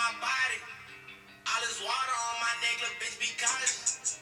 my body. All this water on my neck, look, bitch, because.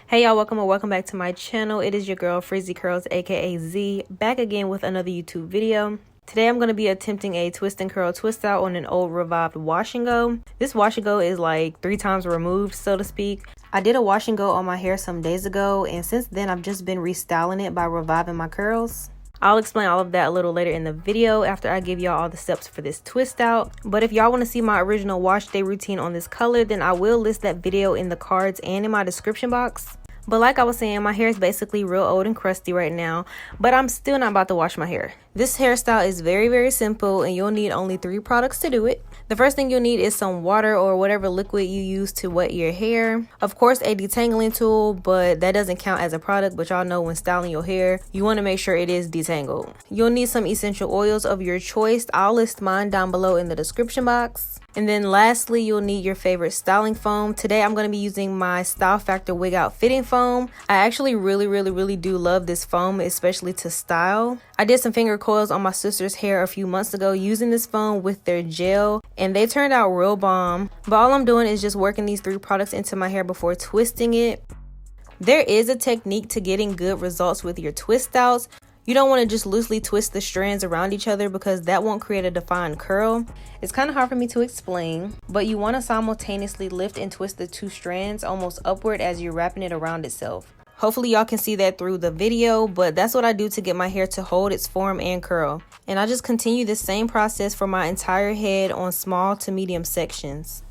Hey y'all, welcome back to my channel. It is your girl frizzeecurlz, aka Z, back again with another YouTube video. Today I'm going to be attempting a twist and curl twist out on an old revived wash and go. This wash and go is like 3 times removed, so to speak. I did a wash and go on my hair some days ago, and since then I've just been restyling it by reviving my curls. I'll explain all of that a little later in the video after I give y'all all the steps for this twist out. But if y'all want to see my original wash day routine on this color, then I will list that video in the cards and in my description box. But like I was saying, my hair is basically real old and crusty right now, but I'm still not about to wash my hair. This hairstyle is very simple, and you'll need only 3 products to do it. The first thing you'll need is some water or whatever liquid you use to wet your hair. Of course, a detangling tool, but that doesn't count as a product, but y'all know when styling your hair, you want to make sure it is detangled. You'll need some essential oils of your choice. I'll list mine down below in the description box. And then lastly, you'll need your favorite styling foam. Today, I'm going to be using my Style Factor Wigout fitting foam. I actually really do love this foam, especially to style. I did some finger coils on my sister's hair a few months ago using this foam with their gel, and they turned out real bomb. But all I'm doing is just working these 3 products into my hair before twisting it. There is a technique to getting good results with your twist outs. You don't want to just loosely twist the strands around each other because that won't create a defined curl. It's kind of hard for me to explain, but you want to simultaneously lift and twist the 2 strands almost upward as you're wrapping it around itself. Hopefully y'all can see that through the video, but that's what I do to get my hair to hold its form and curl. And I just continue this same process for my entire head on small to medium sections.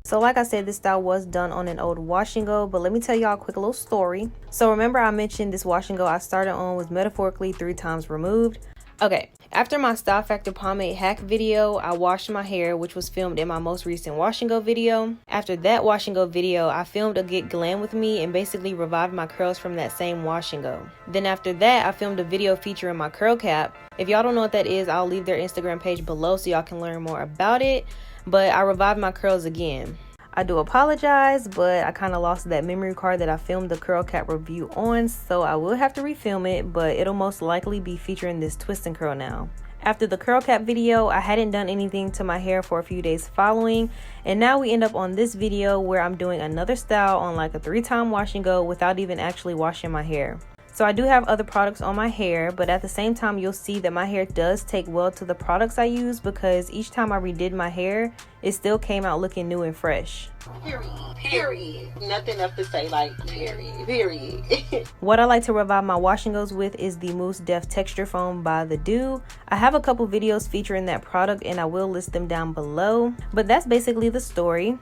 So like I said, this style was done on an old wash and go, but let me tell y'all a quick little story. So remember I mentioned this wash and go I started on was metaphorically 3 times removed. Okay, after my Style Factor pomade hack video, I washed my hair, which was filmed in my most recent wash and go video. After that wash and go video, I filmed a Get Glam with me and basically revived my curls from that same wash and go. Then after that, I filmed a video featuring my curl cap. If y'all don't know what that is, I'll leave their Instagram page below so y'all can learn more about it. But I revived my curls again. I do apologize, but I kind of lost that memory card that I filmed the curl cap review on, so I will have to refilm it, but it'll most likely be featuring this twist and curl now. After the curl cap video, I hadn't done anything to my hair for a few days following, and now we end up on this video where I'm doing another style on like a 3-time wash and go without even actually washing my hair. So I do have other products on my hair, but at the same time you'll see that my hair does take well to the products I use because each time I redid my hair, it still came out looking new and fresh. Period. Nothing else to say, like period. What I like to revive my wash and goes with is the Mousse Def Texture Foam by The Do. I have a couple videos featuring that product and I will list them down below, but that's basically the story.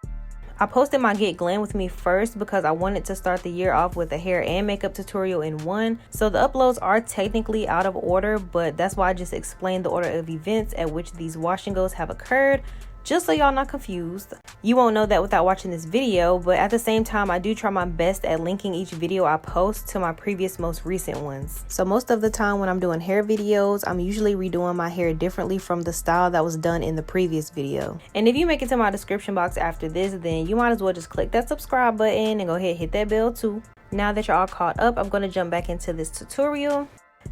I posted my Get Glam with me first because I wanted to start the year off with a hair and makeup tutorial in one. So the uploads are technically out of order, but that's why I just explained the order of events at which these wash and goes have occurred, just so y'all not confused. You won't know that without watching this video, but at the same time, I do try my best at linking each video I post to my previous most recent ones. So most of the time when I'm doing hair videos, I'm usually redoing my hair differently from the style that was done in the previous video. And if you make it to my description box after this, then you might as well just click that subscribe button and go ahead and hit that bell too. Now that you're all caught up, I'm going to jump back into this tutorial.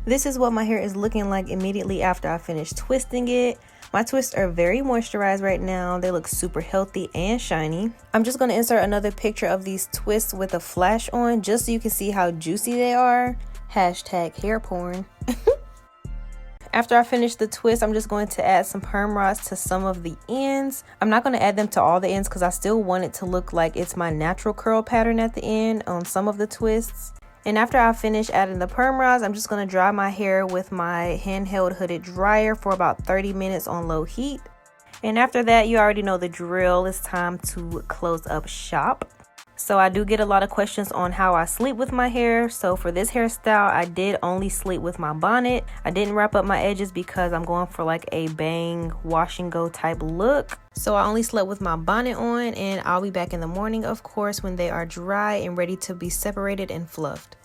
This is what my hair is looking like immediately after I finish twisting it. My twists are very moisturized right now. They look super healthy and shiny. I'm just going to insert another picture of these twists with a flash on just so you can see how juicy they are. Hashtag hair porn. After I finish the twist, I'm just going to add some perm rods to some of the ends. I'm not going to add them to all the ends because I still want it to look like it's my natural curl pattern at the end on some of the twists. And after I finish adding the perm rods, I'm just going to dry my hair with my handheld hooded dryer for about 30 minutes on low heat. And after that, you already know the drill. It's time to close up shop. So I do get a lot of questions on how I sleep with my hair. So for this hairstyle, I did only sleep with my bonnet. I didn't wrap up my edges because I'm going for like a bang wash and go type look. So I only slept with my bonnet on, and I'll be back in the morning, of course, when they are dry and ready to be separated and fluffed.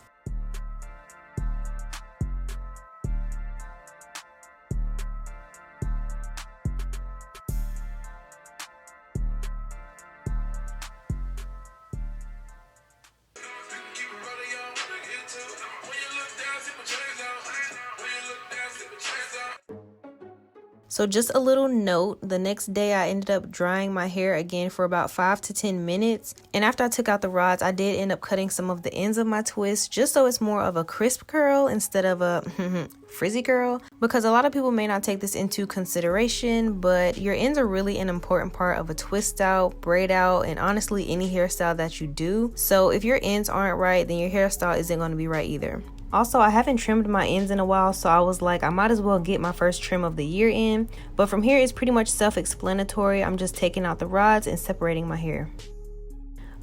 So just a little note, the next day I ended up drying my hair again for about 5 to 10 minutes. And after I took out the rods, I did end up cutting some of the ends of my twist just so it's more of a crisp curl instead of a frizzy curl. Because a lot of people may not take this into consideration, but your ends are really an important part of a twist out, braid out, and honestly any hairstyle that you do. So if your ends aren't right, then your hairstyle isn't going to be right either. Also, I haven't trimmed my ends in a while, so I was like, I might as well get my first trim of the year in. But from here, it's pretty much self-explanatory. I'm just taking out the rods and separating my hair.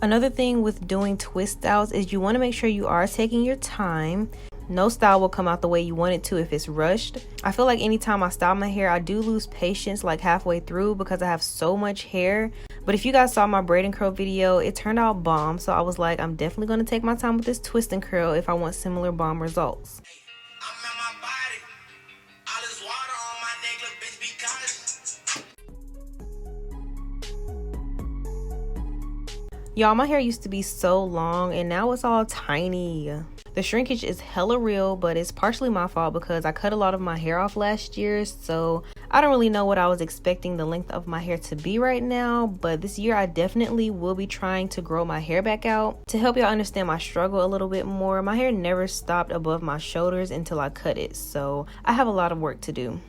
Another thing with doing twist outs is you want to make sure you are taking your time. No style will come out the way you want it to if it's rushed. I feel like anytime I style my hair, I do lose patience like halfway through because I have so much hair. But if you guys saw my braid and curl video, it turned out bomb. So I was like, I'm definitely going to take my time with this twist and curl if I want similar bomb results. Y'all, my hair used to be so long and now it's all tiny. The shrinkage is hella real, but it's partially my fault because I cut a lot of my hair off last year, so I don't really know what I was expecting the length of my hair to be right now, but this year I definitely will be trying to grow my hair back out. To help y'all understand my struggle a little bit more, my hair never stopped above my shoulders until I cut it, so I have a lot of work to do.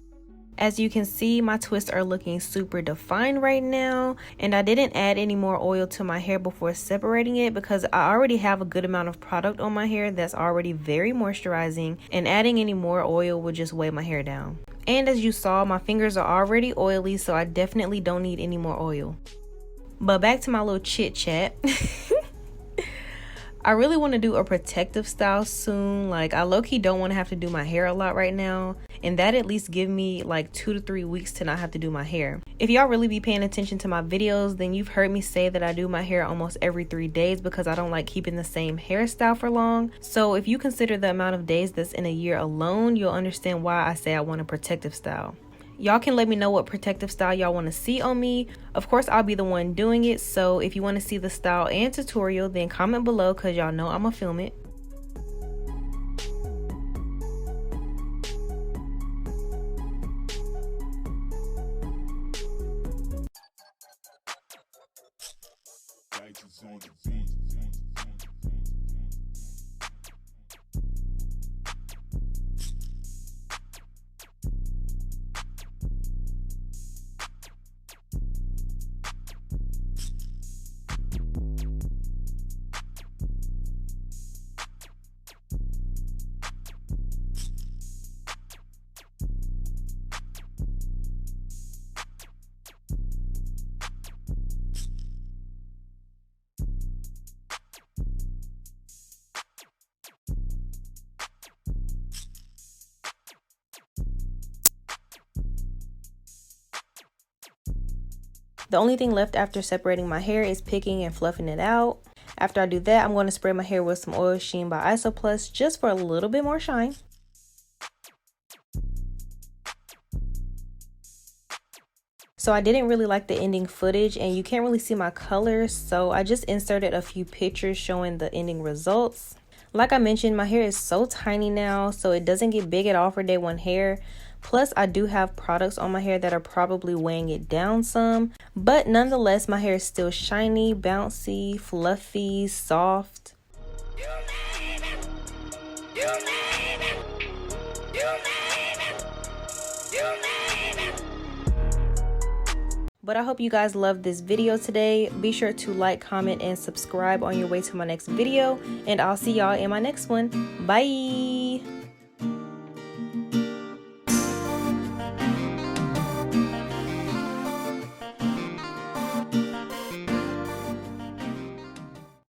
As you can see, my twists are looking super defined right now, and I didn't add any more oil to my hair before separating it because I already have a good amount of product on my hair that's already very moisturizing, and adding any more oil would just weigh my hair down. And as you saw, my fingers are already oily, so I definitely don't need any more oil. But back to my little chit chat. I really want to do a protective style soon. Like, I low-key don't want to have to do my hair a lot right now, and that at least give me like 2 to 3 weeks to not have to do my hair. If y'all really be paying attention to my videos, then you've heard me say that I do my hair almost every 3 days because I don't like keeping the same hairstyle for long. So if you consider the amount of days that's in a year alone, you'll understand why I say I want a protective style. Y'all can let me know what protective style y'all want to see on me. Of course, I'll be the one doing it, so if you want to see the style and tutorial, then comment below because y'all know I'm gonna film it. The only thing left after separating my hair is picking and fluffing it out. After I do that, I'm going to spray my hair with some Oil Sheen by Isoplus just for a little bit more shine. So I didn't really like the ending footage and you can't really see my colors, so I just inserted a few pictures showing the ending results. Like I mentioned, my hair is so tiny now, so it doesn't get big at all for day one hair, Plus, I do have products on my hair that are probably weighing it down some. But nonetheless, my hair is still shiny, bouncy, fluffy, soft. But I hope you guys loved this video today. Be sure to like, comment, and subscribe on your way to my next video. And I'll see y'all in my next one. Bye!